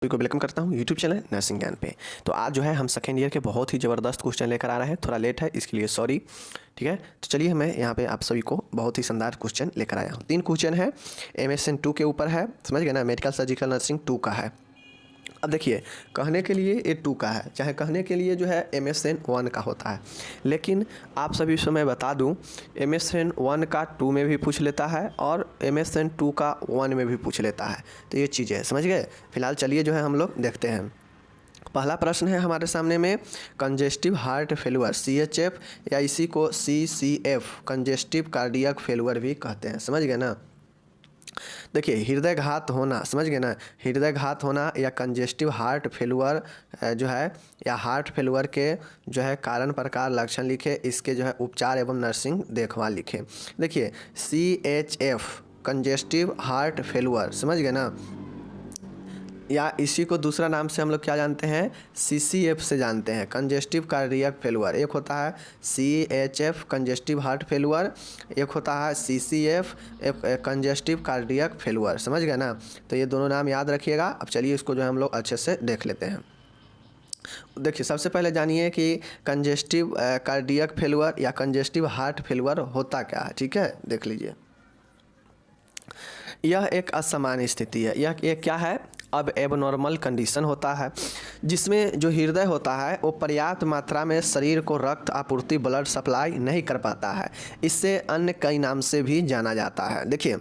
को वेलकम करता हूँ यूट्यूब चैनल नर्सिंग ज्ञान पे। तो आज जो है हम सेकेंड ईयर के बहुत ही ज़बरदस्त क्वेश्चन लेकर आ रहे हैं। थोड़ा लेट है इसके लिए सॉरी, ठीक है। तो चलिए मैं यहाँ पे आप सभी को बहुत ही शानदार क्वेश्चन लेकर आया हूँ। 3 क्वेश्चन है, MSN 2 के ऊपर है, समझ गए ना, मेडिकल सर्जिकल नर्सिंग 2 का है। अब देखिए, कहने के लिए ये 2 का है, चाहे कहने के लिए जो है MSN 1 का होता है, लेकिन आप सभी से मैं बता दूं MSN 1 का 2 में भी पूछ लेता है और MSN 2 का 1 में भी पूछ लेता है। तो ये चीज़ें है, समझ गए। फिलहाल चलिए जो है हम लोग देखते हैं। पहला प्रश्न है हमारे सामने में, कंजेस्टिव हार्ट फेलुअर CHF या इसी को CCF कंजेस्टिव कार्डियक फेलुअर भी कहते हैं, समझ गए ना। देखिए, हृदय घात होना, समझ गए ना, हृदय घात होना या कंजेस्टिव हार्ट फेलुअर जो है, या हार्ट फेलुअर के जो है कारण प्रकार लक्षण लिखे, इसके जो है उपचार एवं नर्सिंग देखभाल लिखे। देखिए CHF कंजेस्टिव हार्ट फेलुअर, समझ गए ना, या इसी को दूसरा नाम से हम लोग क्या जानते हैं, CCF से जानते हैं, कंजेस्टिव कार्डियक फेलुअर। एक होता है CHF कंजेस्टिव हार्ट फेलुअर, एक होता है CCF कंजेस्टिव कार्डियक फेलुअर, समझ गए ना। तो ये दोनों नाम याद रखिएगा। अब चलिए इसको जो है हम लोग अच्छे से देख लेते हैं। देखिए, सबसे पहले जानिए कि कंजेस्टिव कार्डियक फेलुअर या कंजेस्टिव हार्ट फेलुअर होता क्या है, ठीक है, देख लीजिए। यह एक असामान्य स्थिति है। यह क्या है, अब एबनॉर्मल कंडीशन होता है जिसमें जो हृदय होता है वो पर्याप्त मात्रा में शरीर को रक्त आपूर्ति, ब्लड सप्लाई नहीं कर पाता है। इससे अन्य कई नाम से भी जाना जाता है। देखिए,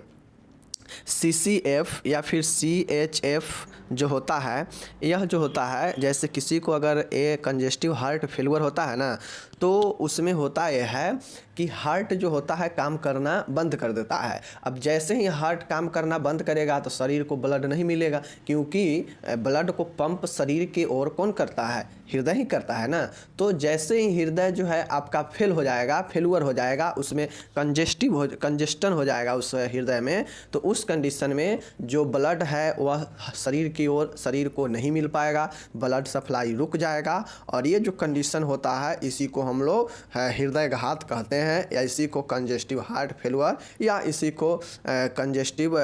CCF या फिर CHF जो होता है, यह जो होता है, जैसे किसी को अगर ये कंजेस्टिव हार्ट फेलुअर होता है ना, तो उसमें होता यह है कि हार्ट जो होता है काम करना बंद कर देता है। अब जैसे ही हार्ट काम करना बंद करेगा तो शरीर को ब्लड नहीं मिलेगा, क्योंकि ब्लड को पंप शरीर की ओर कौन करता है, हृदय ही करता है ना। तो जैसे ही हृदय जो है आपका फेल हो जाएगा, फेलुअर हो जाएगा, उसमें कंजेस्टन हो जाएगा उस हृदय में, तो उस कंडीशन में जो ब्लड है वह शरीर की ओर, शरीर को नहीं मिल पाएगा, ब्लड सप्लाई रुक जाएगा। और ये जो कंडीशन होता है इसी को हम लोग हृदय घात कहते हैं, या इसी को कंजेस्टिव हार्ट फेलुअर या इसी को कंजेस्टिव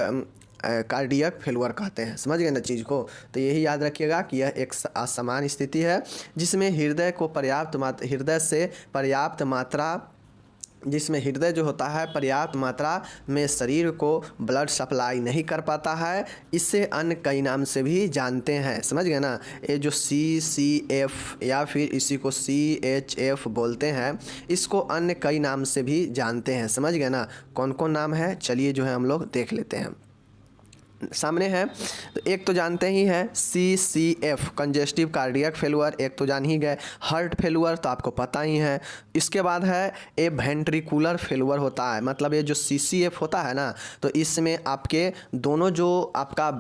कार्डियक फेलुअर कहते हैं, समझ गए ना चीज़ को। तो यही याद रखिएगा कि यह एक असामान्य स्थिति है जिसमें हृदय जो होता है पर्याप्त मात्रा में शरीर को ब्लड सप्लाई नहीं कर पाता है। इससे अन्य कई नाम से भी जानते हैं, समझ गए ना। ये जो CCF या फिर इसी को CHF बोलते हैं, इसको अन्य कई नाम से भी जानते हैं, समझ गए ना। कौन कौन नाम है, चलिए जो है हम लोग देख लेते हैं। सामने है, तो एक तो जानते ही हैं CCF कंजेस्टिव कार्डियक फेलुअर, एक तो जान ही गए। हार्ट फेलुअर तो आपको पता ही है। इसके बाद है ए वेंट्रिकुलर फेलुअर होता है, मतलब ये जो CCF होता है ना, तो इसमें आपके दोनों जो आपका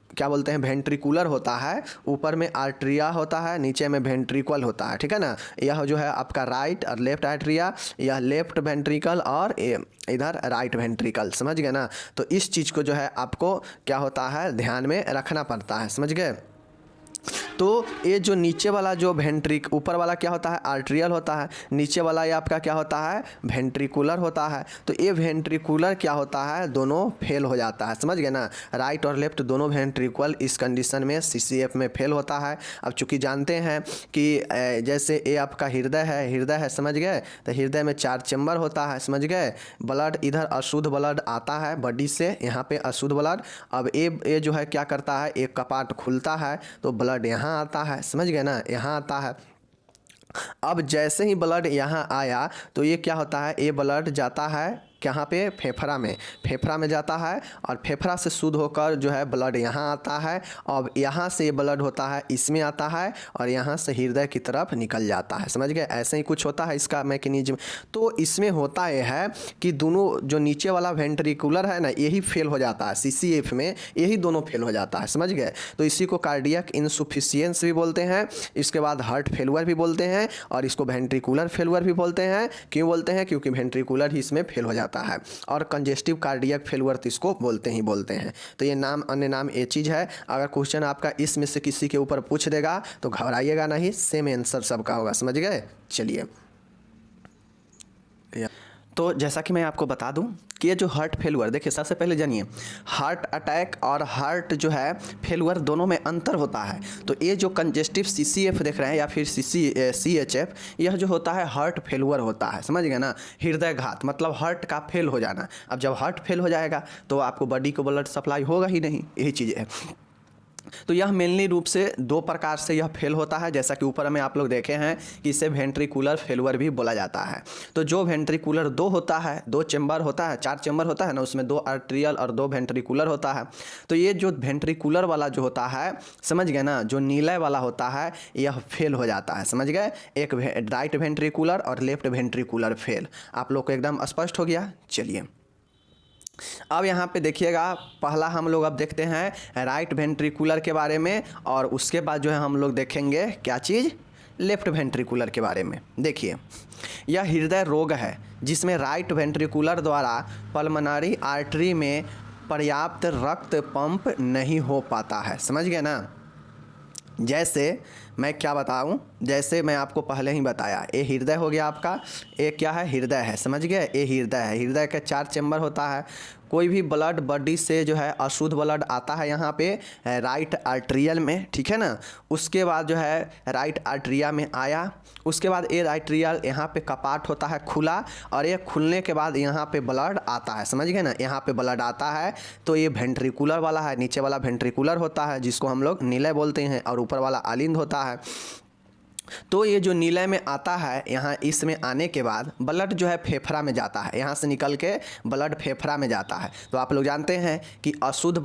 क्या बोलते हैं, वेंट्रिकुलर होता है, ऊपर में आर्ट्रिया होता है, नीचे में वेंट्रिकल होता है, ठीक है ना। यह जो है आपका राइट और लेफ्ट आर्ट्रिया, यह लेफ्ट वेंट्रिकल और इधर राइट वेंट्रिकल, समझ गए ना। तो इस चीज़ को जो है आपको क्या होता है ध्यान में रखना पड़ता है, समझ गए। तो ये जो नीचे वाला जो ऊपर वाला क्या होता है, आर्ट्रियल होता है, नीचे वाला ये आपका क्या होता है, वेंट्रिकुलर होता है। तो ये वेंट्रिकुलर क्या होता है, दोनों फेल हो जाता है, समझ गए ना। राइट और लेफ्ट दोनों वेंट्रिकल इस कंडीशन में CCF में फेल होता है। अब चूंकि जानते हैं कि जैसे ये आपका हृदय है, समझ गए, तो हृदय में 4 चैम्बर होता है, समझ गए। ब्लड इधर अशुद्ध ब्लड आता है बॉडी से, यहाँ पे अशुद्ध ब्लड। अब ये जो है क्या करता है, एक कपाट खुलता है तो ब्लड यहाँ आता है, समझ गए ना, यहाँ आता है। अब जैसे ही ब्लड यहाँ आया तो ये क्या होता है, ये ब्लड जाता है कहाँ पे, फेफड़ा में जाता है, और फेफड़ा से शुद्ध होकर जो है ब्लड यहाँ आता है। अब यहाँ से ये ब्लड होता है इसमें आता है और यहाँ से हृदय की तरफ निकल जाता है, समझ गए। ऐसे ही कुछ होता है इसका मैकेनिज्म। तो इसमें होता यह है कि दोनों जो नीचे वाला वेंट्रिकुलर है ना, यही फेल हो जाता है, CCF में यही दोनों फेल हो जाता है, समझ गए। तो इसी को कार्डियक इनसुफिशियंस भी बोलते हैं, इसके बाद हार्ट फेलुअर भी बोलते हैं, और इसको वेंट्रिकुलर फेलुअर भी बोलते हैं। क्यों बोलते हैं, क्योंकि वेंट्रिकुलर ही इसमें फेल हो जाता है। और कंजेस्टिव कार्डियक फेलुअर तो इसको बोलते हैं। तो ये नाम, अन्य नाम ये चीज़ है। अगर क्वेश्चन आपका इसमें से किसी के ऊपर पूछ देगा तो घबराइएगा नहीं, सेम आंसर सबका होगा, समझ गए। चलिए, तो जैसा कि मैं आपको बता दूं कि ये जो हार्ट फेलुअर, देखिए सबसे पहले जानिए हार्ट अटैक और हार्ट जो है फेलुअर दोनों में अंतर होता है। तो ये जो कंजेस्टिव CCF देख रहे हैं या फिर CHF, यह जो होता है हार्ट फेलुअर होता है, समझ गए ना। हृदय घात मतलब हार्ट का फेल हो जाना। अब जब हार्ट फेल हो जाएगा तो आपको बॉडी को ब्लड सप्लाई होगा ही नहीं, यही चीज़ है। तो यह मेनली रूप से दो प्रकार से यह फेल होता है, जैसा कि ऊपर में आप लोग देखे हैं कि इसे वेंट्रिकुलर फेलुअर भी बोला जाता है। तो जो वेंट्रिकुलर दो होता है, दो चेंबर होता है, 4 चेंबर होता है ना, उसमें 2 आर्ट्रियल और 2 वेंट्रिकुलर होता है। तो ये जो वेंट्रिकुलर वाला जो होता है, समझ गए ना, जो नीले वाला होता है यह फेल हो जाता है, समझ गए। एक राइट वेंट्रिकुलर और लेफ्ट वेंट्रिकुलर फेल। आप लोग को एकदम स्पष्ट हो गया। चलिए अब यहाँ पे देखिएगा, पहला हम लोग अब देखते हैं राइट वेंट्रिकुलर के बारे में, और उसके बाद जो है हम लोग देखेंगे क्या चीज़, लेफ्ट वेंट्रिकुलर के बारे में। देखिए यह हृदय रोग है जिसमें राइट वेंट्रिकुलर द्वारा पल्मोनरी आर्टरी में पर्याप्त रक्त पंप नहीं हो पाता है, समझ गए ना। जैसे मैं क्या बताऊं, जैसे मैं आपको पहले ही बताया, ये हृदय हो गया आपका, ये क्या है, हृदय है, समझ गए। ये हृदय है, हृदय का 4 चेंबर होता है। कोई भी ब्लड बॉडी से जो है अशुद्ध ब्लड आता है यहाँ पे राइट आर्ट्रियल में, ठीक है ना। उसके बाद जो है राइट आर्ट्रिया में आया, उसके बाद ये आर्ट्रियल यहाँ पे कपाट होता है खुला, और ये खुलने के बाद यहाँ पे ब्लड आता है, समझ गए ना। यहाँ पे ब्लड आता है तो ये वेंट्रिकुलर वाला है, नीचे वाला वेंट्रिकुलर होता है जिसको हम लोग नीले बोलते हैं, और ऊपर वाला अलिंद होता है। तो ये जो नीले में आता है, यहाँ इसमें आने के बाद ब्लड जो है फेफड़ा में जाता है, यहाँ से निकल के ब्लड फेफड़ा में जाता है। तो आप लोग जानते हैं कि अशुद्ध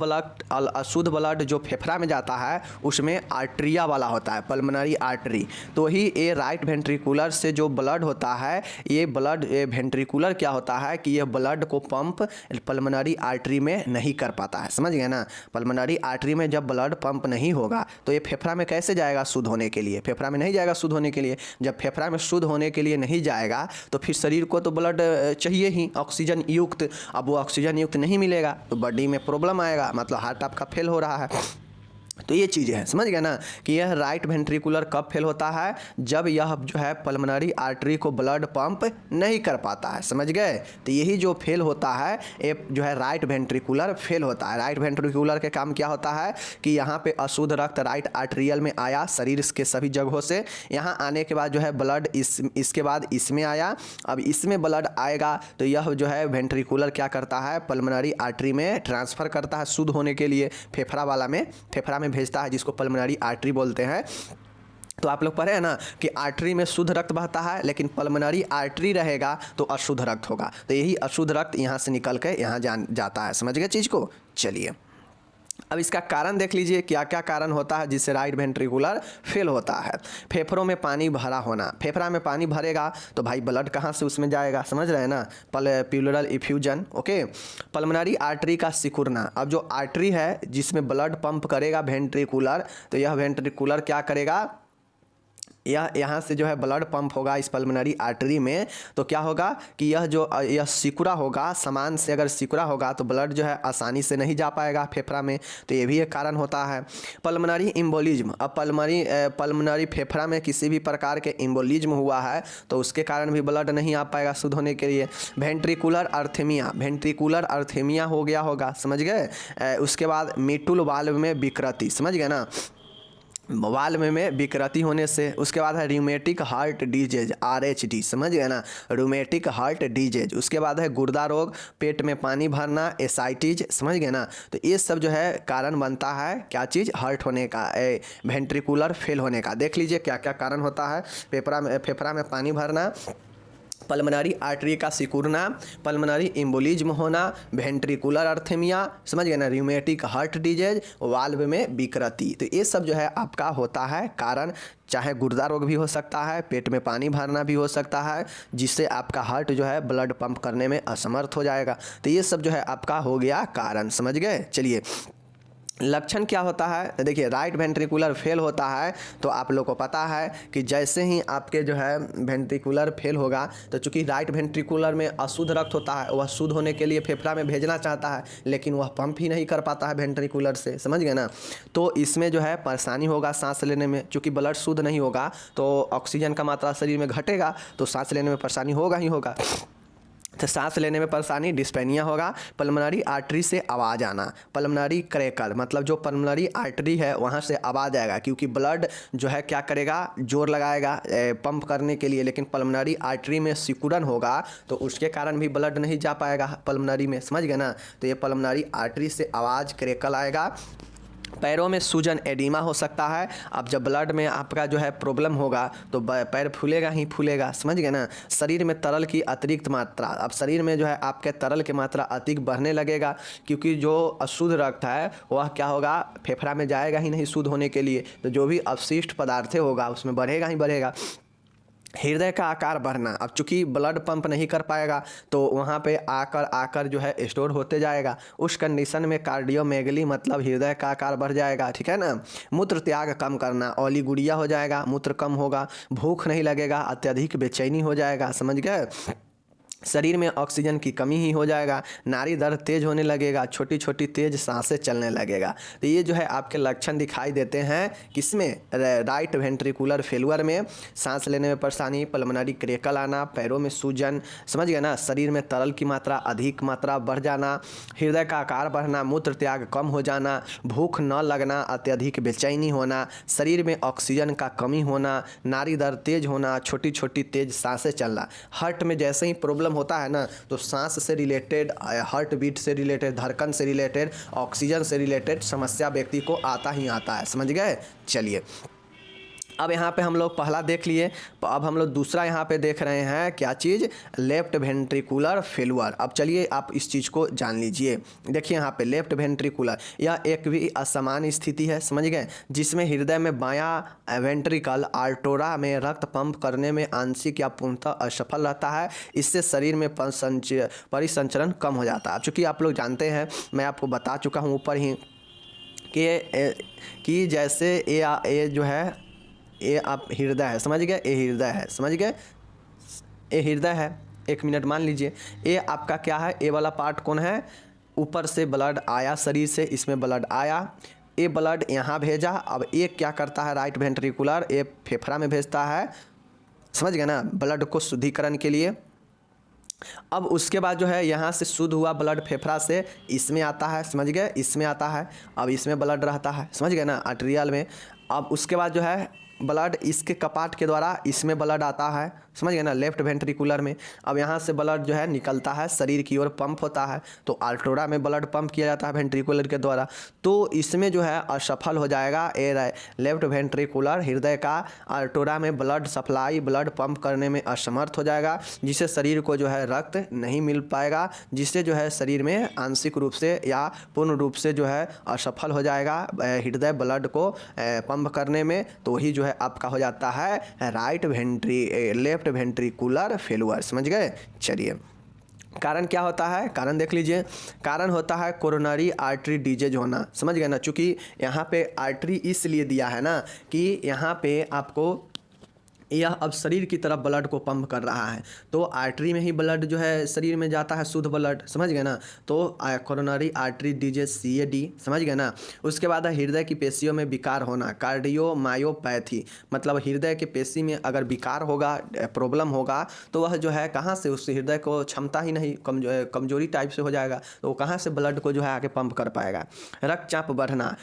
ब्लड जो फेफड़ा में जाता है उसमें आर्ट्रिया वाला होता है, पल्मोनरी आर्टरी। तो ही ये राइट वेंट्रिकुलर से जो ब्लड होता है, ये ब्लड वेंट्रिकुलर क्या होता है कि ये ब्लड को पंप पल्मोनरी आर्टरी में नहीं कर पाता है, समझ गए ना। पल्मोनरी आर्टरी में जब ब्लड पंप नहीं होगा तो ये फेफड़ा में कैसे जाएगा शुद्ध होने के लिए, फेफड़ा में नहीं जाएगा शुद्ध होने के लिए। जब फेफड़ा में शुद्ध होने के लिए नहीं जाएगा तो फिर शरीर को तो ब्लड चाहिए ही ऑक्सीजन युक्त। अब वो ऑक्सीजन युक्त नहीं मिलेगा तो बॉडी में प्रॉब्लम आएगा, मतलब हार्ट आपका फेल हो रहा है। तो ये चीज़ें हैं, समझ गए ना, कि यह राइट वेंट्रिकुलर कब फेल होता है, जब यह जो है पल्मोनरी आर्टरी को ब्लड पंप नहीं कर पाता है, समझ गए। तो यही जो फेल होता है ये जो है राइट वेंट्रिकुलर फेल होता है। राइट वेंट्रिकुलर के काम क्या होता है कि यहाँ पे अशुद्ध रक्त राइट आर्ट्रियल में आया शरीर के सभी जगहों से, यहाँ आने के बाद जो है ब्लड इसके बाद इसमें आया। अब इसमें ब्लड आएगा तो यह जो है वेंट्रिकुलर क्या करता है, पल्मोनरी आर्टरी में ट्रांसफ़र करता है शुद्ध होने के लिए, फेफड़ा में भेजता है, जिसको पल्मोनरी आर्टरी बोलते हैं। तो आप लोग पढ़े हैं ना कि आर्टरी में शुद्ध रक्त बहता है, लेकिन पल्मोनरी आर्टरी रहेगा तो अशुद्ध रक्त होगा। तो यही अशुद्ध रक्त यहाँ से निकल के यहाँ जाता है, समझ गए चीज़ को। चलिए अब इसका कारण देख लीजिए, क्या क्या कारण होता है जिससे राइट वेंट्रिकुलर फेल होता है। फेफड़ों में पानी भरा होना, फेफड़ा में पानी भरेगा तो भाई ब्लड कहाँ से उसमें जाएगा, समझ रहे हैं ना, pleural effusion. Okay, pulmonary artery का सिकुड़ना। अब जो आर्टरी है जिसमें ब्लड पंप करेगा वेंट्रिकुलर, तो यह वेंट्रिकुलर क्या करेगा, यहाँ से जो है ब्लड पंप होगा इस पल्मोनरी आर्टरी में, तो क्या होगा कि यह सिकुड़ा होगा, सामान से अगर सिकुड़ा होगा तो ब्लड जो है आसानी से नहीं जा पाएगा फेफड़ा में। तो ये भी एक कारण होता है। Pulmonary embolism. अब पल्मोनरी फेफड़ा में किसी भी प्रकार के एम्बोलिज्म हुआ है तो उसके कारण भी ब्लड नहीं आ पाएगा शुद्ध होने के लिए। वेंट्रिकुलर अर्थेमिया हो गया होगा, समझ गए। उसके बाद मिटुल वाल्व में विकृति, समझ गए ना, वाल्व में विकृति होने से। उसके बाद है रूमेटिक हार्ट डिजीज, RHD, समझ गए ना, रूमेटिक हार्ट डिजीज। उसके बाद है गुर्दा रोग, पेट में पानी भरना, एसाइटिस, समझ गए ना। तो ये सब जो है कारण बनता है क्या चीज़, हार्ट होने का, वेंट्रिकुलर फेल होने का। देख लीजिए क्या क्या कारण होता है, फेफड़ा में पानी भरना, पल्मोनरी आर्टरी का सिकुड़ना, पल्मोनरी एम्बोलिज्म होना, वेंट्रिकुलर अर्थेमिया, समझ गए ना, रूमेटिक हार्ट डिजीज, वाल्व में विकृति। तो ये सब जो है आपका होता है कारण। चाहे गुर्दा रोग भी हो सकता है, पेट में पानी भरना भी हो सकता है, जिससे आपका हार्ट जो है ब्लड पंप करने में असमर्थ हो जाएगा। तो ये सब जो है आपका हो गया कारण, समझ गए। चलिए लक्षण क्या होता है, देखिए राइट वेंट्रिकुलर फेल होता है तो आप लोग को पता है कि जैसे ही आपके जो है वेंट्रिकुलर फेल होगा, तो चूंकि राइट वेंट्रिकुलर में अशुद्ध रक्त होता है, वह शुद्ध होने के लिए फेफड़ा में भेजना चाहता है, लेकिन वह पंप ही नहीं कर पाता है वेंट्रिकुलर से, समझ गए ना। तो इसमें जो है परेशानी होगा सांस लेने में, चूँकि ब्लड शुद्ध नहीं होगा तो ऑक्सीजन का मात्रा शरीर में घटेगा, तो सांस लेने में परेशानी होगा ही होगा। तो सांस लेने में परेशानी डिस्पेनिया होगा। पल्मोनरी आर्टरी से आवाज़ आना, पल्मोनरी क्रैकल मतलब जो पल्मोनरी आर्टरी है वहाँ से आवाज़ आएगा, क्योंकि ब्लड जो है क्या करेगा, जोर लगाएगा पंप करने के लिए, लेकिन पल्मोनरी आर्टरी में सिकुड़न होगा तो उसके कारण भी ब्लड नहीं जा पाएगा पल्मोनरी में, समझ गए ना। तो ये पल्मोनरी आर्टरी से आवाज़ क्रैकल आएगा। पैरों में सूजन एडिमा हो सकता है। अब जब ब्लड में आपका जो है प्रॉब्लम होगा तो पैर फूलेगा ही फूलेगा, समझ गए ना। शरीर में तरल की अतिरिक्त मात्रा, अब शरीर में जो है आपके तरल की मात्रा अधिक बढ़ने लगेगा, क्योंकि जो अशुद्ध रक्त है वह क्या होगा, फेफड़ा में जाएगा ही नहीं शुद्ध होने के लिए, तो जो भी अपशिष्ट पदार्थ होगा उसमें बढ़ेगा ही बढ़ेगा। हृदय का आकार बढ़ना, अब चूंकि ब्लड पंप नहीं कर पाएगा तो वहाँ पे आकर जो है स्टोर होते जाएगा, उस कंडीशन में कार्डियोमेगली मतलब हृदय का आकार बढ़ जाएगा, ठीक है ना। मूत्र त्याग कम करना, ओलीगुड़िया हो जाएगा, मूत्र कम होगा, भूख नहीं लगेगा, अत्यधिक बेचैनी हो जाएगा, समझ गए। शरीर में ऑक्सीजन की कमी ही हो जाएगा, नाड़ी दर तेज होने लगेगा, छोटी छोटी तेज सांसें चलने लगेगा। तो ये जो है आपके लक्षण दिखाई देते हैं किसमें, राइट वेंट्रिकुलर फेलुअर में। सांस लेने में परेशानी, पल्मोनरी क्रैकल आना, पैरों में सूजन, समझ गए ना, शरीर में तरल की मात्रा अधिक मात्रा बढ़ जाना, हृदय का आकार बढ़ना, मूत्र त्याग कम हो जाना, भूख न लगना, अत्यधिक बेचैनी होना, शरीर में ऑक्सीजन का कमी होना, नाड़ी दर तेज होना, छोटी छोटी तेज सांसें चलना। हार्ट में जैसे ही प्रॉब्लम होता है ना तो सांस से रिलेटेड, हार्ट बीट से रिलेटेड, धड़कन से रिलेटेड, ऑक्सीजन से रिलेटेड समस्या व्यक्ति को आता ही आता है, समझ गए। चलिए अब यहाँ पे हम लोग पहला देख लिए, अब हम लोग दूसरा यहाँ पे देख रहे हैं क्या चीज़, लेफ्ट वेंट्रिकुलर फेलुअर। अब चलिए आप इस चीज़ को जान लीजिए। देखिए यहाँ पे लेफ्ट वेंट्रिकुलर, यह एक भी असामान्य स्थिति है, समझ गए, जिसमें हृदय में बायां वेंट्रिकल आर्टोरा में रक्त पंप करने में आंशिक या पूर्णतः असफल रहता है। इससे शरीर में परिसंचरण कम हो जाता है। चूँकि आप लोग जानते हैं, मैं आपको बता चुका हूँ ऊपर ही कि जैसे ये जो है ये आप हृदय है, समझ गए, ये हृदय है, समझ गए, ये हृदय है। एक मिनट मान लीजिए, ये आपका क्या है, ये वाला पार्ट कौन है, ऊपर से ब्लड आया शरीर से, इसमें ब्लड आया, ये ब्लड यहाँ भेजा, अब ये क्या करता है, राइट वेंट्रिकुलर, ये फेफड़ा में भेजता है, समझ गए ना, ब्लड को शुद्धिकरण के लिए। अब उसके बाद जो है यहाँ से शुद्ध हुआ ब्लड फेफड़ा से इसमें आता है, समझ गए, इसमें आता है, अब इसमें ब्लड रहता है, समझ गए ना, आर्टेरियल में। अब उसके बाद जो है ब्लड इसके कपाट के द्वारा इसमें ब्लड आता है, समझ गए ना, लेफ्ट वेंट्रिकुलर में। अब यहाँ से ब्लड जो है निकलता है शरीर की ओर, पंप होता है, तो आर्टोरा में ब्लड पंप किया जाता है वेंट्रिकुलर के द्वारा। तो इसमें जो है असफल हो जाएगा, ए लेफ्ट वेंट्रिकुलर हृदय का आर्टोरा में ब्लड सप्लाई, ब्लड पंप करने में असमर्थ हो जाएगा, जिससे शरीर को जो है रक्त नहीं मिल पाएगा, जिससे जो है शरीर में आंशिक रूप से या पूर्ण रूप से जो है असफल हो जाएगा हृदय ब्लड को पंप करने में। तो वही जो है आपका हो जाता है लेफ्ट वेंट्रिकुलर फेलुअर, समझ गए। चलिए कारण क्या होता है, कारण देख लीजिए। कारण होता है कोरोनरी आर्टरी डिजीज होना, समझ गए ना। चूँकि यहाँ पे आर्टरी इसलिए दिया है ना कि यहाँ पे आपको यह अब शरीर की तरफ ब्लड को पंप कर रहा है, तो आर्टरी में ही ब्लड जो है शरीर में जाता है, शुद्ध ब्लड, समझ गए ना। तो कोरोनरी आर्टरी डिजीज CAD, समझ गए ना। उसके बाद है हृदय की पेशियों में विकार होना, कार्डियोमायोपैथी, मतलब हृदय के पेशी में अगर विकार होगा, प्रॉब्लम होगा, तो वह जो है कहाँ से, उस हृदय को क्षमता ही नहीं, कमजोरी टाइप से हो जाएगा, तो वो कहाँ से ब्लड को जो है आगे पंप कर पाएगा। रक्तचाप बढ़ना,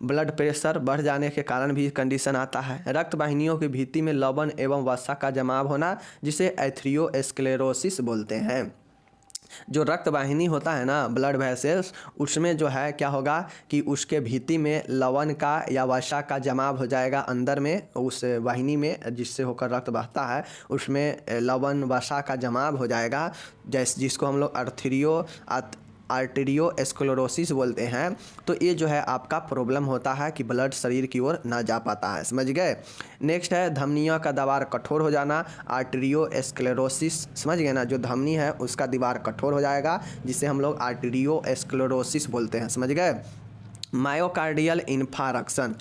ब्लड प्रेशर बढ़ जाने के कारण भी कंडीशन आता है। रक्त वाहिनियों की भित्ति में लवण एवं वसा का जमाव होना, जिसे एथेरोस्क्लेरोसिस बोलते हैं। जो रक्त वाहिनी होता है ना, ब्लड वेसल्स, उसमें जो है क्या होगा कि उसके भित्ति में लवण का या वसा का जमाव हो जाएगा अंदर में, उस वाहिनी में जिससे होकर रक्त बहता है, उसमें लवण वसा का जमाव हो जाएगा, जिसको हम लोग आर्टेरियोस्क्लेरोसिस बोलते हैं। तो ये जो है आपका प्रॉब्लम होता है कि ब्लड शरीर की ओर ना जा पाता है, समझ गए। नेक्स्ट है धमनियों का दीवार कठोर हो जाना, आर्टेरियोस्क्लेरोसिस, समझ गए ना। जो धमनी है उसका दीवार कठोर हो जाएगा, जिसे हम लोग आर्टेरियोस्क्लेरोसिस बोलते हैं, समझ गए। मायोकार्डियल इन्फारक्शन,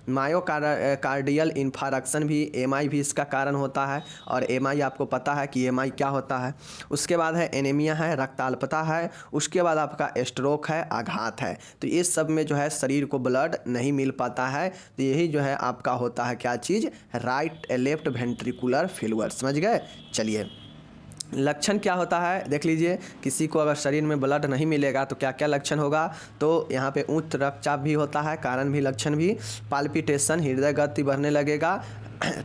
मायोकार्डियल इन्फारक्शन भी MI भी इसका कारण होता है, और MI आपको पता है कि MI क्या होता है। उसके बाद है एनीमिया है, रक्ताल्पता है, उसके बाद आपका स्ट्रोक है, आघात है। तो इस सब में जो है शरीर को ब्लड नहीं मिल पाता है, तो यही जो है आपका होता है क्या चीज़, लेफ्ट वेंट्रिकुलर फेलुअर, समझ गए। चलिए लक्षण क्या होता है देख लीजिए। किसी को अगर शरीर में ब्लड नहीं मिलेगा तो क्या क्या लक्षण होगा, तो यहाँ पे उच्च रक्तचाप भी होता है, कारण भी लक्षण भी, पाल्पिटेशन हृदय गति बढ़ने लगेगा,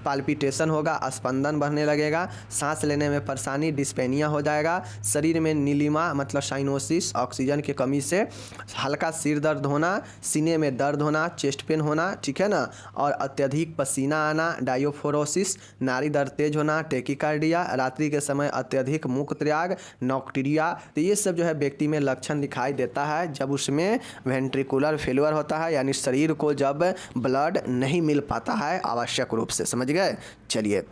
पाल्पिटेशन होगा, स्पंदन बढ़ने लगेगा, सांस लेने में परेशानी, डिस्पेनिया हो जाएगा, शरीर में नीलिमा मतलब साइनोसिस ऑक्सीजन की कमी से, हल्का सिर दर्द होना, सीने में दर्द होना, चेस्ट पेन होना, ठीक है ना, और अत्यधिक पसीना आना, डायोफोरोसिस, नाड़ी दर्द तेज होना, टेकिकार्डिया, रात्रि के समय अत्यधिक मूत्र त्याग, नॉक्टीरिया। तो ये सब जो है व्यक्ति में लक्षण दिखाई देता है जब उसमें वेंट्रिकुलर फेल्योर होता है, यानी शरीर को जब ब्लड नहीं मिल पाता है आवश्यक रूप से। समझ गए। चलिए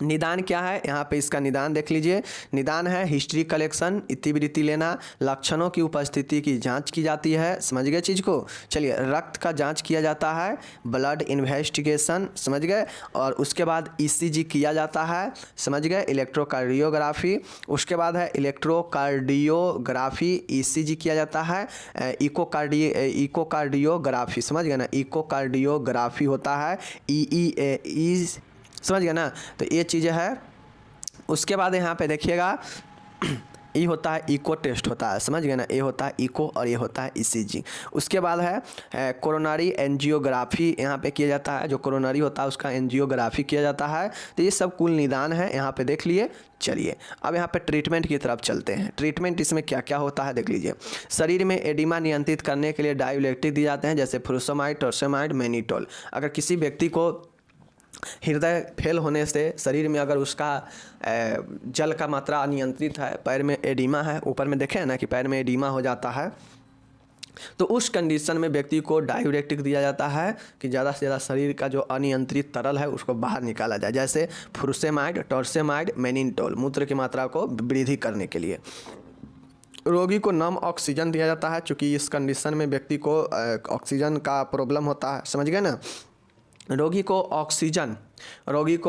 निदान क्या है, यहाँ पे इसका निदान देख लीजिए। निदान है हिस्ट्री कलेक्शन, इतिवृत्ति लेना, लक्षणों की उपस्थिति की जांच की जाती है। समझ गए चीज़ को। चलिए रक्त का जांच किया जाता है, ब्लड इन्वेस्टिगेशन, समझ गए, और उसके बाद ईसीजी किया जाता है। समझ गए। इलेक्ट्रोकार्डियोग्राफी, उसके बाद है इलेक्ट्रोकार्डियोग्राफी, ईसीजी किया जाता है, इकोकार्डियोग्राफी, समझ गए ना, इकोकार्डियोग्राफी होता है, ई समझ गया ना। तो ये चीज़ें है। उसके बाद यहाँ पे देखिएगा ये होता है इको टेस्ट होता है, समझ गए ना, ये होता है इको और ये होता है ईसीजी। उसके बाद है कोरोनरी एंजियोग्राफी, यहाँ पे किया जाता है, जो कोरोनरी होता है उसका एंजियोग्राफी किया जाता है। तो ये सब कुल निदान है, यहाँ पे देख लिए। चलिए अब यहाँ पे ट्रीटमेंट की तरफ चलते हैं। ट्रीटमेंट इसमें क्या क्या होता है देख लीजिए। शरीर में एडिमा नियंत्रित करने के लिए डायोलेक्टिक दिए जाते हैं, जैसे फ्रुसोमाइड, टोर्सेमाइड, मैनिटोल। अगर किसी व्यक्ति को हृदय फेल होने से शरीर में अगर उसका जल का मात्रा अनियंत्रित है, पैर में एडिमा है, ऊपर में देखें ना कि पैर में एडिमा हो जाता है, तो उस कंडीशन में व्यक्ति को डायूरेटिक दिया जाता है कि ज़्यादा से ज़्यादा शरीर का जो अनियंत्रित तरल है उसको बाहर निकाला जाए, जैसे फ्रुसेमाइड, टोर्सेमाइड, मैनिटोल, मूत्र की मात्रा को वृद्धि करने के लिए। रोगी को नम ऑक्सीजन दिया जाता है, चूँकि इस कंडीशन में व्यक्ति को ऑक्सीजन का प्रॉब्लम होता है, समझ गए ना। रोगी को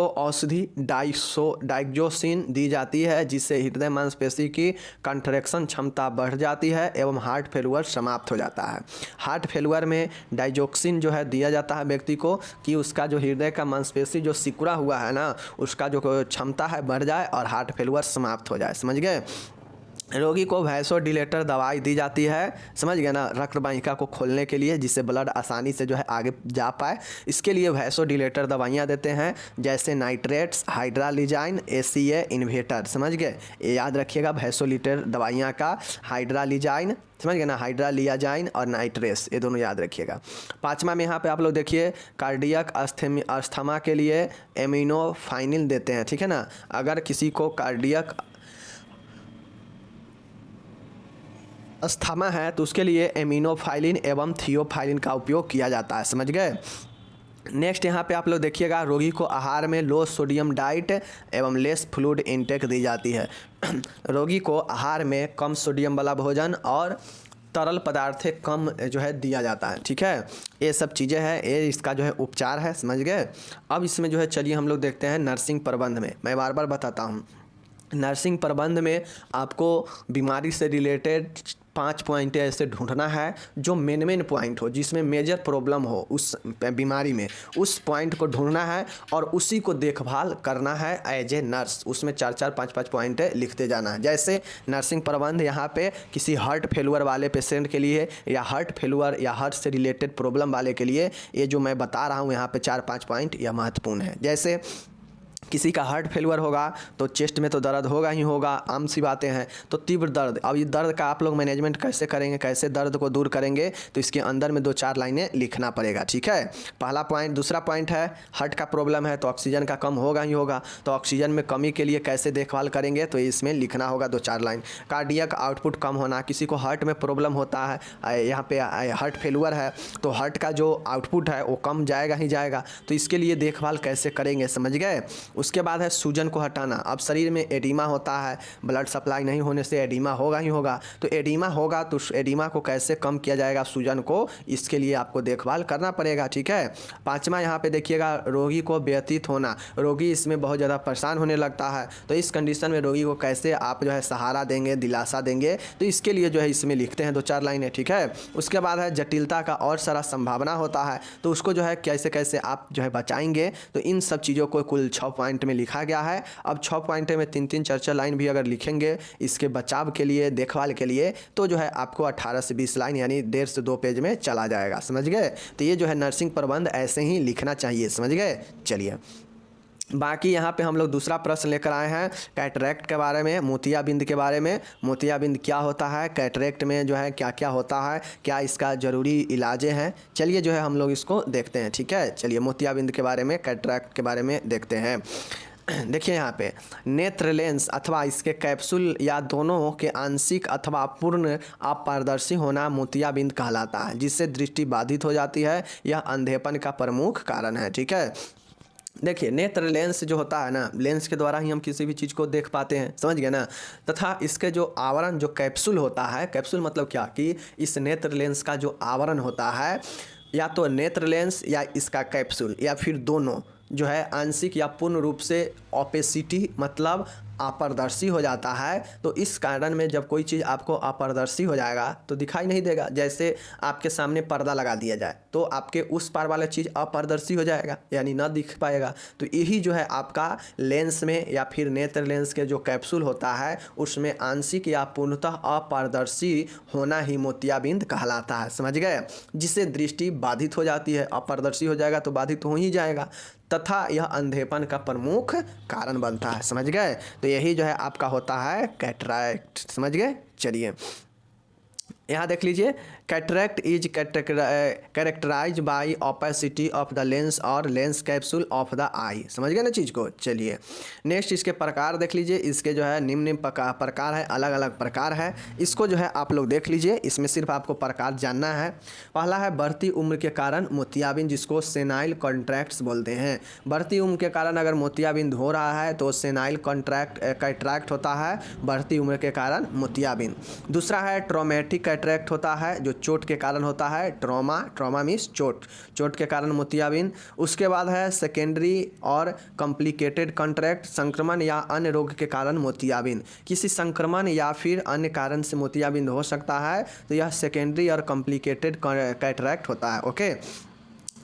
औषधि डाइक्सोसिन दी जाती है, जिससे हृदय मांसपेशी की कंट्रैक्शन क्षमता बढ़ जाती है एवं हार्ट फेलुअर समाप्त हो जाता है। हार्ट फेलुअर में डाइजोक्सिन जो है दिया जाता है व्यक्ति को कि उसका जो हृदय का मांसपेशी जो सिकुड़ा हुआ है ना, उसका जो क्षमता है बढ़ जाए और हार्ट फेलुअर समाप्त हो जाए। समझ गए। रोगी को वैसोडिलेटर दवाई दी जाती है, समझ गए ना, रक्त वाहिका को खोलने के लिए, जिससे ब्लड आसानी से जो है आगे जा पाए। इसके लिए वैसोडिलेटर दवाइयाँ देते हैं, जैसे नाइट्रेट्स, हाइड्रालिजाइन, एसीए इन्वेटर। समझ गए। ये याद रखिएगा वैसोडिलेटर दवाइयाँ का, हाइड्रालिजाइन, समझ गए ना, हाइड्रालियाजाइन और नाइट्रेस, ये दोनों याद रखिएगा। पाँचवा में यहाँ पे आप लोग देखिए कार्डियक अस्थमा के लिए एमिनोफाइनिल देते हैं, ठीक है ना। अगर किसी को कार्डियक अस्थमा है तो उसके लिए एमिनोफाइलिन एवं थियोफाइलिन का उपयोग किया जाता है। समझ गए। नेक्स्ट यहाँ पे आप लोग देखिएगा, रोगी को आहार में लो सोडियम डाइट एवं लेस फ्लूइड इंटेक दी जाती है। रोगी को आहार में कम सोडियम वाला भोजन और तरल पदार्थ कम जो है दिया जाता है, ठीक है। ये सब चीज़ें हैं, ये इसका जो है उपचार है। समझ गए। अब इसमें जो है चलिए हम लोग देखते हैं नर्सिंग प्रबंध में। मैं बार बार बताता हूँ, नर्सिंग प्रबंध में आपको बीमारी से रिलेटेड 5 पॉइंट ऐसे ढूंढना है जो मेन पॉइंट हो, जिसमें मेजर प्रॉब्लम हो उस बीमारी में, उस पॉइंट को ढूंढना है और उसी को देखभाल करना है एज ए नर्स। उसमें 4-4, 5-5 पॉइंट लिखते जाना है। जैसे नर्सिंग प्रबंध यहाँ पे किसी हार्ट फेलुअर वाले पेशेंट के लिए, या हार्ट फेलुअर या हार्ट से रिलेटेड प्रॉब्लम वाले के लिए, ये जो मैं बता रहा हूँ यहाँ पे 4-5 पॉइंट यह महत्वपूर्ण है। जैसे किसी का हार्ट फेलुअर होगा तो चेस्ट में तो दर्द होगा ही होगा, आम सी बातें हैं। तो तीव्र दर्द, अब ये दर्द का आप लोग मैनेजमेंट कैसे करेंगे, कैसे दर्द को दूर करेंगे, तो इसके अंदर में 2-4 लाइनें लिखना पड़ेगा, ठीक है। पहला पॉइंट। दूसरा पॉइंट है हार्ट का प्रॉब्लम है तो ऑक्सीजन का कम होगा ही होगा, तो ऑक्सीजन में कमी के लिए कैसे देखभाल करेंगे, तो इसमें लिखना होगा 2-4 लाइन। कार्डियक आउटपुट कम होना, किसी को हार्ट में प्रॉब्लम होता है, यहाँ पे हार्ट फेलुअर है तो हार्ट का जो आउटपुट है वो कम जाएगा ही जाएगा, तो इसके लिए देखभाल कैसे करेंगे। समझ गए। उसके बाद है सूजन को हटाना। अब शरीर में एडिमा होता है, ब्लड सप्लाई नहीं होने से एडिमा होगा ही होगा, तो एडिमा होगा तो एडिमा को कैसे कम किया जाएगा सूजन को, इसके लिए आपको देखभाल करना पड़ेगा, ठीक है। पांचवा यहाँ पे देखिएगा, रोगी को व्यतीत होना। रोगी इसमें बहुत ज़्यादा परेशान होने लगता है, तो इस कंडीशन में रोगी को कैसे आप जो है सहारा देंगे, दिलासा देंगे, तो इसके लिए जो है इसमें लिखते हैं 2-4 लाइनें, ठीक है। उसके बाद है जटिलता का और सारा संभावना होता है, तो उसको जो है कैसे कैसे आप जो है बचाएंगे, तो इन सब चीज़ों को कुल 6 पॉइंट पॉइंट में लिखा गया है। अब 6 पॉइंट में 3-3 4-4 लाइन भी अगर लिखेंगे इसके बचाव के लिए, देखभाल के लिए, तो जो है आपको 18 से 20 लाइन यानी 1.5 से 2 पेज में चला जाएगा। समझ गए? तो ये जो है नर्सिंग प्रबंध ऐसे ही लिखना चाहिए। समझ गए? चलिए बाकी यहाँ पे हम लोग दूसरा प्रश्न लेकर आए हैं कैटरेक्ट के बारे में, मोतियाबिंद के बारे में। मोतियाबिंद क्या होता है, कैटरेक्ट में जो है क्या क्या होता है, क्या इसका ज़रूरी इलाजें हैं, चलिए जो है हम लोग इसको देखते हैं। ठीक है, चलिए मोतियाबिंद के बारे में, कैटरेक्ट के बारे में देखते हैं। देखिए यहाँ पे नेत्र लेंस अथवा इसके कैप्सूल या दोनों के आंशिक अथवा पूर्ण अपारदर्शी होना मोतियाबिंद कहलाता है, जिससे दृष्टि बाधित हो जाती है। यह अंधेपन का प्रमुख कारण है। ठीक है, देखिए नेत्र लेंस जो होता है ना, लेंस के द्वारा ही हम किसी भी चीज़ को देख पाते हैं। समझ गए ना? तथा इसके जो आवरण, जो कैप्सूल होता है, कैप्सूल मतलब क्या कि इस नेत्र लेंस का जो आवरण होता है, या तो नेत्र लेंस या इसका कैप्सूल या फिर दोनों जो है आंशिक या पूर्ण रूप से ओपेसिटी मतलब अपारदर्शी हो जाता है। तो इस कारण में जब कोई चीज़ आपको अपारदर्शी हो जाएगा तो दिखाई नहीं देगा। जैसे आपके सामने पर्दा लगा दिया जाए तो आपके उस पार वाला चीज़ अपारदर्शी हो जाएगा यानी ना दिख पाएगा। तो यही जो है आपका लेंस में या फिर नेत्र लेंस के जो कैप्सूल होता है उसमें आंशिक या पूर्णतः अपारदर्शी होना ही मोतियाबिंद कहलाता है। समझ गए? जिससे दृष्टि बाधित हो जाती है। अपारदर्शी हो जाएगा तो बाधित हो ही जाएगा, तथा यह अंधेपन का प्रमुख कारण बनता है। समझ गए? तो यही जो है आपका होता है कैटरेक्ट। समझ गए? चलिए यहाँ देख लीजिए, cataract is characterise by opacity of the lens और lens capsule of the eye. समझ गए ना चीज़ को? चलिए नेक्स्ट इसके प्रकार देख लीजिए। इसके जो है निम्न प्रकार है, अलग अलग प्रकार है। इसको जो है आप लोग देख लीजिए, इसमें सिर्फ आपको प्रकार जानना है। पहला है बढ़ती उम्र के कारण मोतियाबिंद, जिसको सेनाइल कॉन्ट्रैक्ट्स बोलते हैं। बढ़ती उम्र के कारण अगर मोतियाबिंद हो रहा है तो सेनाइल कैटरेक्ट होता है, बढ़ती उम्र के कारण मोतियाबिंद। दूसरा है ट्रॉमेटिक कैटरेक्ट होता है, जो चोट के कारण होता है। ट्रॉमा मीन्स चोट के कारण मोतियाबिंद। उसके बाद है सेकेंडरी और कॉम्प्लिकेटेड कैटरेक्ट, संक्रमण या अन्य रोग के कारण मोतियाबिंद। किसी संक्रमण या फिर अन्य कारण से मोतियाबिंद हो सकता है, तो यह सेकेंडरी और कॉम्प्लिकेटेड कैटरेक्ट होता है। ओके,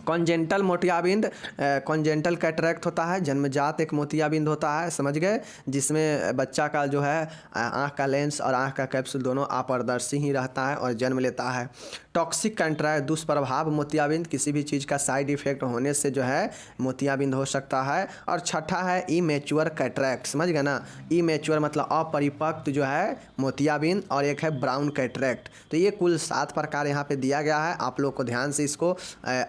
कॉन्जेंटल मोतियाबिंद, कॉन्जेंटल कैटरेक्ट होता है, जन्मजात एक मोतियाबिंद होता है। समझ गए? जिसमें बच्चा का जो है आँख का लेंस और आँख का कैप्सूल दोनों अपारदर्शी ही रहता है और जन्म लेता है। टॉक्सिक कैटरेक्ट, दुष्प्रभाव मोतियाबिंद, किसी भी चीज़ का साइड इफेक्ट होने से जो है मोतियाबिंद हो सकता है। और छठा है इमेच्योर कैटरेक्ट। समझ गए ना? इमेच्योर मतलब अपरिपक्व जो है मोतियाबिंद, और एक है ब्राउन कैटरेक्ट। तो ये कुल 7 प्रकार यहाँ पे दिया गया है, आप लोग को ध्यान से इसको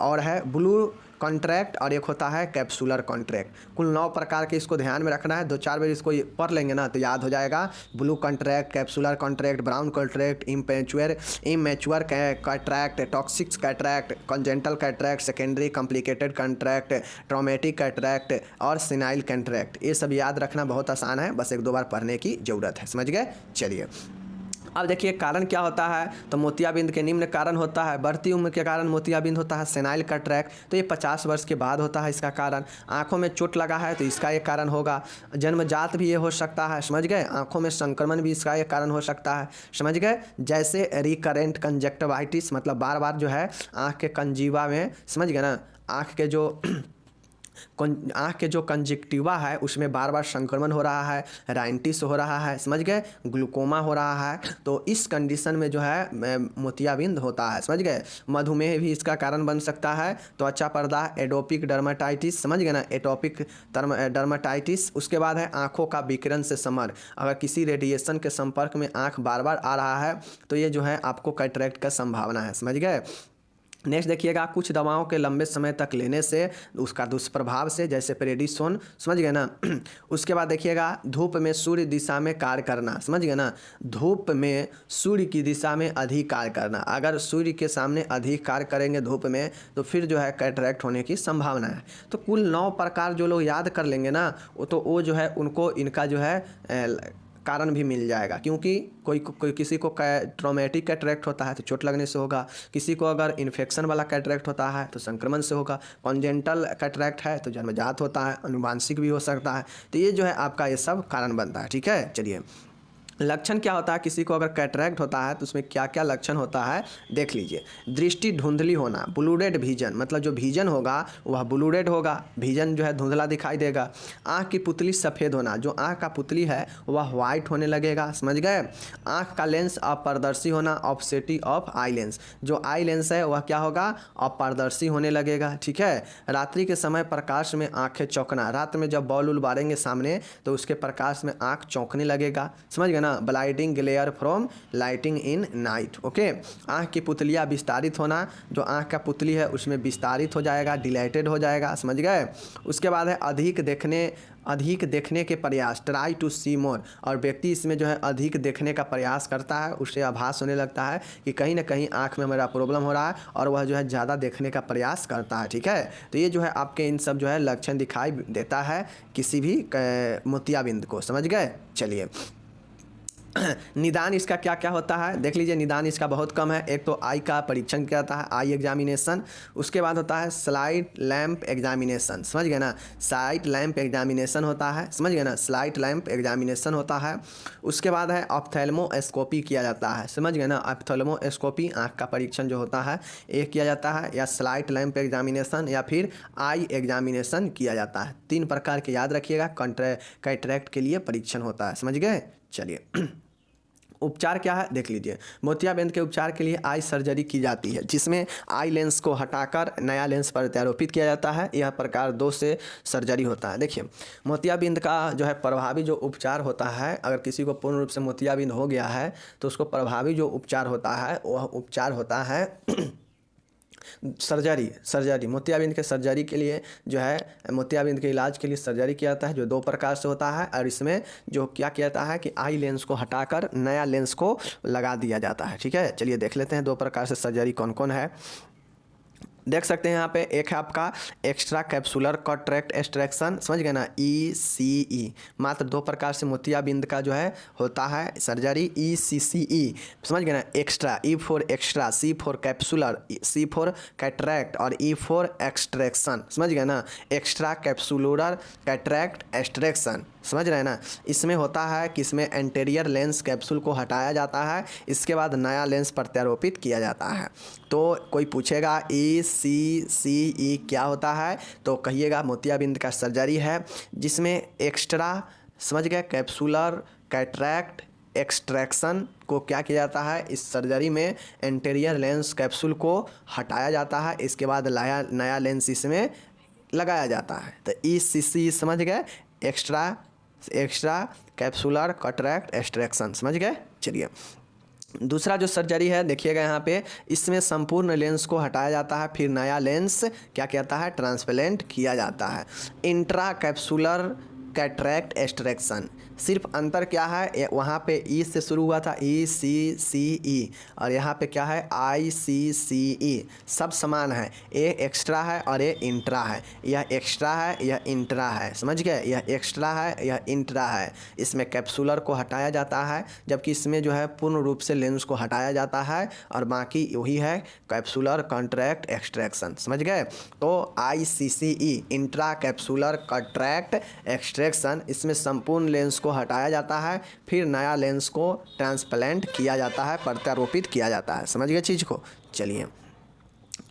और है ब्लू कॉन्ट्रैक्ट और एक होता है कैप्सूलर कॉन्ट्रैक्ट। कुल 9 प्रकार के इसको ध्यान में रखना है। 2-4 बार इसको पढ़ लेंगे ना तो याद हो जाएगा। Blue cataract, capsular cataract, brown cataract, immature cataract, toxic cataract, congenital cataract, secondary complicated cataract, traumatic cataract और सेनाइल कैटरेक्ट। ये सब याद रखना बहुत आसान है, बस 1-2 बार पढ़ने की ज़रूरत है। समझ गए? चलिए अब देखिए कारण क्या होता है, तो मोतियाबिंद के निम्न कारण होता है। बढ़ती उम्र के कारण मोतियाबिंद होता है सेनाइल कैटरेक्ट, तो ये 50 वर्ष के बाद होता है इसका कारण। आंखों में चोट लगा है तो इसका एक कारण होगा। जन्मजात भी ये हो सकता है। समझ गए? आंखों में संक्रमण भी इसका एक कारण हो सकता है। समझ गए? जैसे रिकरेंट कंजक्टिवाइटिस, मतलब बार बार जो है आँख के कंजीवा में, समझ गए ना, आँख के जो कंजक्टिवा है उसमें बार बार संक्रमण हो रहा है, राइटिस हो रहा है। समझ गए? ग्लूकोमा हो रहा है, तो इस कंडीशन में जो है मोतियाबिंद होता है। समझ गए? मधुमेह भी इसका कारण बन सकता है। त्वचा पर्दा, एटोपिक डर्माटाइटिस, समझ गए ना, एटोपिक डर्माटाइटिस। उसके बाद है आँखों का विकिरण से समर, अगर किसी रेडिएशन के संपर्क में आँख बार बार आ रहा है तो ये जो है आपको कैटरेक्ट का संभावना है। समझ गए? नेक्स्ट देखिएगा, कुछ दवाओं के लंबे समय तक लेने से उसका दुष्प्रभाव से, जैसे प्रेडिसोन। समझ गए ना? उसके बाद देखिएगा धूप में सूर्य दिशा में कार्य करना। समझ गए ना? धूप में सूर्य की दिशा में अधिक कार्य करना, अगर सूर्य के सामने अधिक कार्य करेंगे धूप में तो फिर जो है कैटरेक्ट होने की संभावना है। तो कुल 9 प्रकार जो लोग याद कर लेंगे ना, तो वो जो है उनको इनका जो है कारण भी मिल जाएगा। क्योंकि कोई किसी को ट्रॉमेटिक कैटरेक्ट होता है तो चोट लगने से होगा, किसी को अगर इन्फेक्शन वाला कैटरेक्ट होता है तो संक्रमण से होगा, कॉन्जेंटल कैटरेक्ट है तो जन्मजात होता है, अनुवांशिक भी हो सकता है। तो ये जो है आपका ये सब कारण बनता है। ठीक है? चलिए लक्षण क्या होता है, किसी को अगर कैटरैक्ट होता है तो उसमें क्या क्या लक्षण होता है देख लीजिए। दृष्टि धुंधली होना, ब्लूडेड विजन, मतलब जो विजन होगा वह ब्लूडेड होगा, विजन जो है धुंधला दिखाई देगा। आँख की पुतली सफ़ेद होना, जो आँख का पुतली है वह वाइट होने लगेगा, समझ गए। आँख का लेंस अपारदर्शी होना, ऑब्सेटी ऑफ आई लेंस, जो आई लेंस है वह क्या होगा, अपारदर्शी होने लगेगा, ठीक है। रात्रि के समय प्रकाश में आँखें चौंकना, रात में जब बॉल उल बारेंगे सामने तो उसके प्रकाश में आँख चौंकने लगेगा, समझ गए ना। Blinding glare from lighting in night, okay. आँख की पुतलियाँ विस्तारित होना, जो आँख का पुतली है उसमें विस्तारित हो जाएगा, डिलेटेड हो जाएगा, समझ गए। उसके बाद है अधिक देखने के प्रयास, ट्राई टू सी मोर, और व्यक्ति इसमें जो है अधिक देखने का प्रयास करता है, उससे आभास होने लगता है कि कहीं ना कहीं आँख में मेरा प्रॉब्लम हो रहा है और वह जो है ज़्यादा देखने का प्रयास करता है, ठीक है। तो ये जो है आपके इन सब जो है लक्षण दिखाई देता है किसी भी मोतियाबिंद को, समझ गए। चलिए निदान इसका क्या क्या होता है देख लीजिए। निदान इसका बहुत कम है। एक तो आई का परीक्षण किया जाता है, आई एग्जामिनेशन। उसके बाद होता है स्लाइट लैंप एग्जामिनेशन, समझ गए ना। साइट लैंप एग्जामिनेशन होता है, समझ गए ना, स्लाइट लैंप एग्जामिनेशन होता है। उसके बाद है ऑप्थेल्मोस्कोपी किया जाता है, समझ गए ना। ऑप्थेल्मोस्कोपी आँख का परीक्षण जो होता है ये किया जाता है, या स्लाइट लैंप एग्जामिनेशन या फिर आई एग्जामिनेशन किया जाता है। 3 प्रकार के याद रखिएगा, कैटरैक्ट के लिए परीक्षण होता है, समझ गए। चलिए उपचार क्या है देख लीजिए। मोतियाबिंद के उपचार के लिए आई सर्जरी की जाती है, जिसमें आई लेंस को हटाकर नया लेंस प्रत्यारोपित किया जाता है। यह प्रकार 2 से सर्जरी होता है। देखिए मोतियाबिंद का जो है प्रभावी जो उपचार होता है, अगर किसी को पूर्ण रूप से मोतियाबिंद हो गया है तो उसको प्रभावी जो उपचार होता है वह उपचार होता है सर्जरी। मोतियाबिंद के सर्जरी के लिए जो है मोतियाबिंद के इलाज के लिए सर्जरी किया जाता है, जो 2 प्रकार से होता है। और इसमें जो क्या किया जाता है कि आई लेंस को हटाकर नया लेंस को लगा दिया जाता है, ठीक है। चलिए देख लेते हैं 2 प्रकार से सर्जरी कौन कौन है। देख सकते हैं यहाँ पे, एक है आपका एक्स्ट्रा कैप्सुलर कॉन्ट्रैक्ट एक्सट्रैक्शन, समझ गए ना, ECE। मात्र 2 प्रकार से मोतियाबिंद का जो है होता है सर्जरी, ECCE, समझ गए ना। Extra, E for extra, C for capsular, C for cataract और E फॉर एक्सट्रैक्शन, समझ गए ना। एक्स्ट्रा कैप्सुलर कैटरैक्ट एक्सट्रैक्शन, समझ रहे हैं ना। इसमें होता है कि इसमें एंटीरियर लेंस कैप्सूल को हटाया जाता है, इसके बाद नया लेंस प्रत्यारोपित किया जाता है। तो कोई पूछेगा ECCE क्या होता है, तो कहिएगा मोतियाबिंद का सर्जरी है जिसमें एक्स्ट्रा, समझ गए, कैप्सुलर कैटरैक्ट एक्सट्रैक्शन को क्या किया जाता है, इस सर्जरी में एंटीरियर लेंस कैप्सूल को हटाया जाता है, इसके बाद नया लेंस इसमें लगाया जाता है। तो ECCE समझ गए, एक्स्ट्रा कैप्सुलर कैटरैक्ट एक्सट्रैक्शन, समझ गए। चलिए दूसरा जो सर्जरी है देखिएगा यहाँ पे, इसमें संपूर्ण लेंस को हटाया जाता है, फिर नया लेंस क्या कहता है, ट्रांसप्लांट किया जाता है। इंट्रा कैप्सुलर कैटरैक्ट एक्सट्रैक्शन, सिर्फ अंतर क्या है, वहाँ पे ई से शुरू हुआ था ECCE और यहाँ पे क्या है ICCE, सब समान है। ये एक्स्ट्रा है और ये इंट्रा है, यह एक्स्ट्रा है यह इंट्रा है, समझ गए, यह एक्स्ट्रा है यह इंट्रा है। इसमें कैप्सुलर को हटाया जाता है, जबकि इसमें जो है पूर्ण रूप से लेंस को हटाया जाता है और बाकी वही है कैप्सुलर कॉन्ट्रैक्ट एक्सट्रैक्शन, समझ गए। तो ICCE intra capsular contract extraction, इसमें संपूर्ण लेंस को हटाया जाता है, फिर नया लेंस को ट्रांसप्लांट किया जाता है, प्रत्यारोपित किया जाता है, समझ गए चीज़ को। चलिए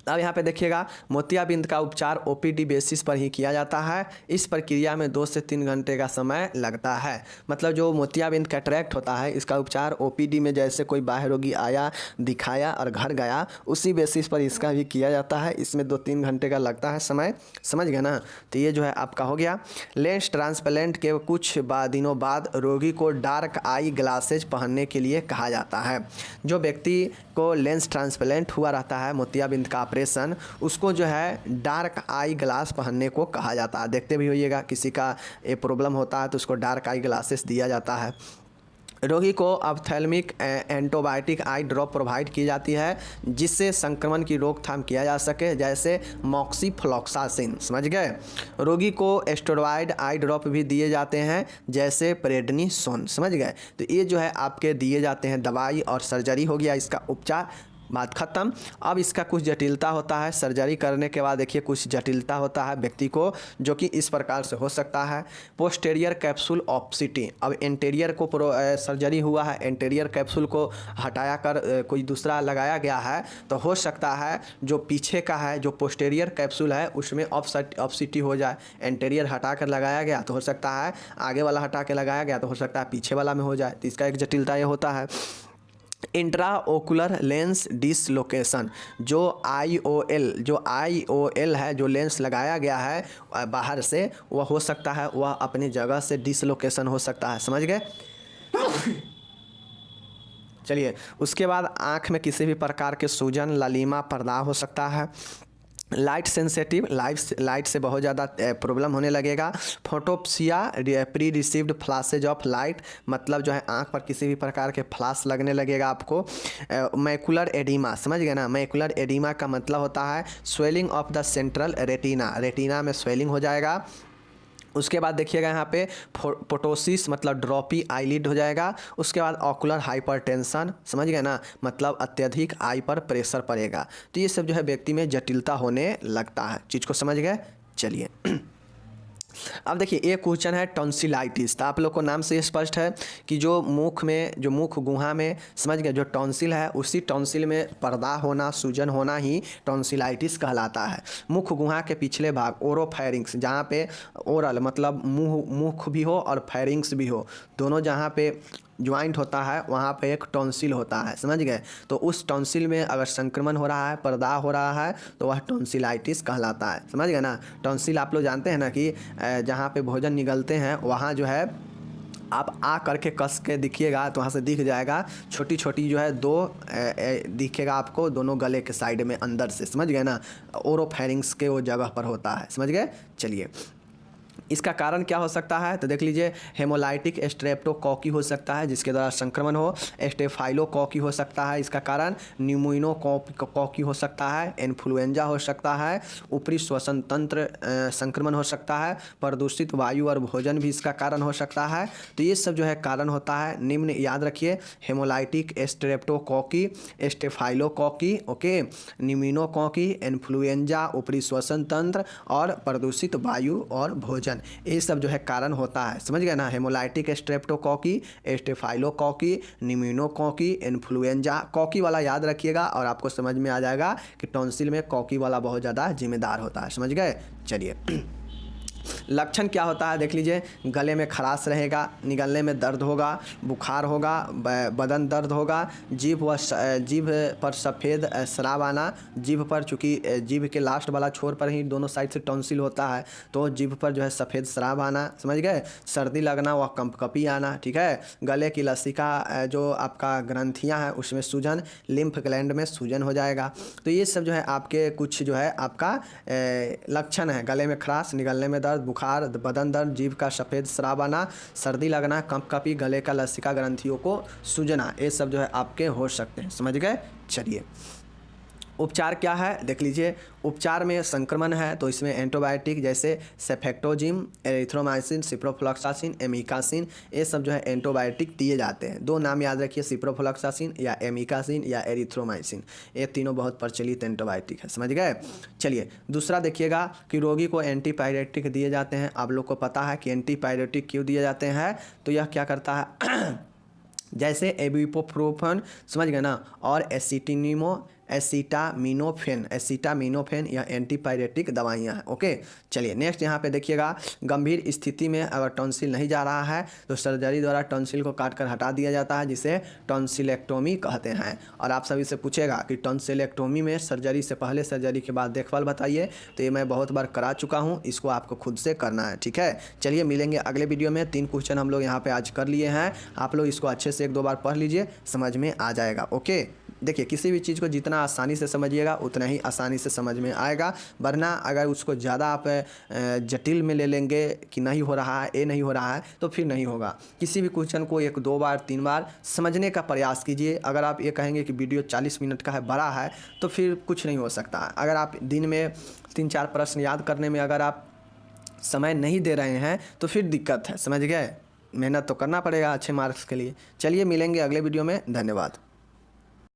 अब यहाँ पे देखिएगा, मोतियाबिंद का उपचार OPD बेसिस पर ही किया जाता है। इस प्रक्रिया में 2 से 3 घंटे का समय लगता है। मतलब जो मोतियाबिंद कैटरैक्ट होता है इसका उपचार OPD में जैसे कोई बाह्य रोगी आया, दिखाया और घर गया, उसी बेसिस पर इसका भी किया जाता है। इसमें 2-3 घंटे का लगता है समय, समझ गए ना। तो ये जो है आपका हो गया। लेंस ट्रांसप्लांट के कुछ दिनों बाद रोगी को डार्क आई ग्लासेज पहनने के लिए कहा जाता है। जो व्यक्ति को लेंस ट्रांसप्लांट हुआ रहता है मोतियाबिंद का ऑपरेशन, उसको जो है डार्क आई ग्लास पहनने को कहा जाता है। देखते भी होइएगा किसी का ये प्रॉब्लम होता है तो उसको डार्क आई ग्लासेस दिया जाता है। रोगी को ऑप्थेल्मिक एंटीबायोटिक आई ड्रॉप प्रोवाइड की जाती है जिससे संक्रमण की रोकथाम किया जा सके, जैसे मॉक्सीफ्लॉक्सासिन, समझ गए। रोगी को स्टेरॉयड आई ड्रॉप भी दिए जाते हैं जैसे प्रेडनिसोन, समझ गए। तो ये जो है आपके दिए जाते हैं दवाई और सर्जरी हो गया इसका उपचार। बात खत्म। अब इसका कुछ जटिलता होता है, सर्जरी करने के बाद देखिए कुछ जटिलता होता है व्यक्ति को, जो कि इस प्रकार से हो सकता है। पोस्टेरियर कैप्सूल ऑप्सिटी, अब एंटेरियर को सर्जरी हुआ है, एंटेरियर कैप्सूल को हटाया कर कोई दूसरा लगाया गया है, तो हो सकता है जो पीछे का है, जो पोस्टेरियर कैप्सूल है उसमें ऑप्सिटी हो जाए। एंटेरियर हटा कर लगाया गया तो हो सकता है आगे वाला हटा के लगाया गया तो हो सकता है पीछे वाला में हो जाए, तो इसका एक जटिलता ये होता है। इंट्राओकुलर लेंस डिसलोकेशन, जो IOL है, जो लेंस लगाया गया है बाहर से, वह हो सकता है वह अपनी जगह से डिसलोकेशन हो सकता है, समझ गए। चलिए, उसके बाद आँख में किसी भी प्रकार के सूजन, ललीमा, पर्दा हो सकता है। लाइट सेंसिटिव, लाइट से बहुत ज़्यादा प्रॉब्लम होने लगेगा। Photopsia, perceived flashes of light, मतलब जो है आंख पर किसी भी प्रकार के फ्लैश लगने लगेगा आपको। मैकुलर एडिमा, समझ गए ना, मैकुलर एडिमा का मतलब होता है swelling of the central retina, retina में स्वेलिंग हो जाएगा। उसके बाद देखिएगा यहाँ पे पोटोसिस, मतलब ड्रॉपी आईलिड हो जाएगा। उसके बाद ऑकुलर हाइपरटेंशन, समझ गए ना, मतलब अत्यधिक आई पर प्रेशर पड़ेगा। तो ये सब जो है व्यक्ति में जटिलता होने लगता है, चीज़ को समझ गए। चलिए अब देखिए एक क्वेश्चन है टॉन्सिलाइटिस, तो आप लोग को नाम से स्पष्ट है कि जो मुख में, जो मुख गुहा में, समझ गए, जो टॉन्सिल है उसी टॉन्सिल में पर्दा होना, सूजन होना ही टॉन्सिलाइटिस कहलाता है। मुख गुहा के पिछले भाग, ओरोफेरिंक्स, जहाँ पे ओरल मतलब मुख भी हो और फेरिंक्स भी हो, दोनों जहाँ पे ज्वाइंट होता है वहाँ पे एक टॉन्सिल होता है, समझ गए। तो उस टॉन्सिल में अगर संक्रमण हो रहा है, पर्दा हो रहा है, तो वह टॉन्सिलाइटिस कहलाता है, समझ गए ना। टॉन्सिल आप लोग जानते हैं ना कि जहाँ पे भोजन निगलते हैं वहाँ जो है आप आ करके कस के दिखिएगा तो वहाँ से दिख जाएगा, छोटी छोटी जो है दो दिखेगा आपको, दोनों गले के साइड में अंदर से, समझ गए ना, ओरोफेरिंक्स के वो जगह पर होता है, समझ गए। चलिए, इसका कारण क्या हो सकता है, तो देख लीजिए, हेमोलाइटिक स्ट्रेप्टोकॉकी हो सकता है जिसके द्वारा संक्रमण हो, स्टेफाइलोकॉकी हो सकता है इसका कारण, न्यूमोनोकॉकी हो सकता है, इन्फ्लुएंजा हो सकता है, ऊपरी श्वसन तंत्र संक्रमण हो सकता है, प्रदूषित वायु और भोजन भी इसका कारण हो सकता है। तो ये सब जो है कारण होता है, निम्न याद रखिए, हेमोलाइटिक स्ट्रेप्टोकॉकी, स्टेफाइलोकॉकी, ओके, न्यूमोनोकॉकी, इन्फ्लुएंजा, ऊपरी श्वसन तंत्र और प्रदूषित वायु और भोजन, ये सब जो है कारण होता है, समझ गए ना। हेमोलाइटिक स्ट्रेप्टोकॉकी, स्टेफाइलोकॉकी, न्यूमोनोकॉकी, इन्फ्लुएंजा, कॉकी वाला याद रखिएगा और आपको समझ में आ जाएगा कि टॉन्सिल में कॉकी वाला बहुत ज़्यादा जिम्मेदार होता है, समझ गए। चलिए लक्षण क्या होता है देख लीजिए, गले में खराश रहेगा, निगलने में दर्द होगा, बुखार होगा, बदन दर्द होगा, जीभ पर सफ़ेद स्राव आना, जीभ पर, चूँकि जीभ के लास्ट वाला छोर पर ही दोनों साइड से टॉन्सिल होता है तो जीभ पर जो है सफ़ेद स्राव आना, समझ गए। सर्दी लगना व कंपकपी आना, ठीक है। गले की लसिका जो आपका ग्रंथियाँ हैं उसमें सूजन, लिम्फ ग्लैंड में सूजन हो जाएगा। तो ये सब जो है आपके कुछ जो है आपका लक्षण है, गले में खराश, निगलने में दर्द, बुखार, बदन दर्द, जीभ का सफ़ेद स्राव आना, सर्दी लगना, कंपकपी, गले का लसिका ग्रंथियों को सूजना, ये सब जो है आपके हो सकते हैं, समझ गए। चलिए उपचार क्या है देख लीजिए, उपचार में संक्रमण है तो इसमें एंटीबायोटिक जैसे सेफेक्टोजिम, एरिथ्रोमाइसिन, सिप्रोफ्लॉक्सासिन, एमिकासिन, ये सब जो है एंटीबायोटिक दिए जाते हैं। दो नाम याद रखिए, सिप्रोफ्लॉक्सासिन या एमिकासिन या एरिथ्रोमाइसिन, ये तीनों बहुत प्रचलित एंटीबायोटिक है, समझ गए। चलिए दूसरा देखिएगा कि रोगी को एंटीपायरेटिक दिए जाते हैं। आप लोग को पता है कि एंटीपायरेटिक क्यों दिए जाते हैं, तो यह क्या करता है जैसे इबुप्रोफेन, समझ गए ना, और एसिटामिनोफेन या एंटीपायरेटिक दवाइयाँ हैं, ओके। चलिए नेक्स्ट यहाँ पे देखिएगा, गंभीर स्थिति में अगर टॉन्सिल नहीं जा रहा है तो सर्जरी द्वारा टॉन्सिल को काट कर हटा दिया जाता है, जिसे टॉन्सिलेक्टोमी कहते हैं। और आप सभी से पूछेगा कि टॉन्सिलेक्टोमी में सर्जरी से पहले, सर्जरी के बाद देखभाल बताइए, तो ये मैं बहुत बार करा चुका हूँ, इसको आपको खुद से करना है, ठीक है। चलिए मिलेंगे अगले वीडियो में। 3 क्वेश्चन हम लोग यहाँ पे आज कर लिए हैं, आप लोग इसको अच्छे से 1-2 बार पढ़ लीजिए, समझ में आ जाएगा, ओके। देखिए किसी भी चीज़ को जितना आसानी से समझिएगा उतना ही आसानी से समझ में आएगा, वरना अगर उसको ज़्यादा आप जटिल में ले लेंगे कि नहीं हो रहा है, ये नहीं हो रहा है, तो फिर नहीं होगा। किसी भी क्वेश्चन को 1-2 बार 3 बार समझने का प्रयास कीजिए। अगर आप ये कहेंगे कि वीडियो 40 मिनट का है, बड़ा है, तो फिर कुछ नहीं हो सकता। अगर आप दिन में 3-4 प्रश्न याद करने में अगर आप समय नहीं दे रहे हैं तो फिर दिक्कत है, समझ गए। मेहनत तो करना पड़ेगा अच्छे मार्क्स के लिए। चलिए मिलेंगे अगले वीडियो में, धन्यवाद।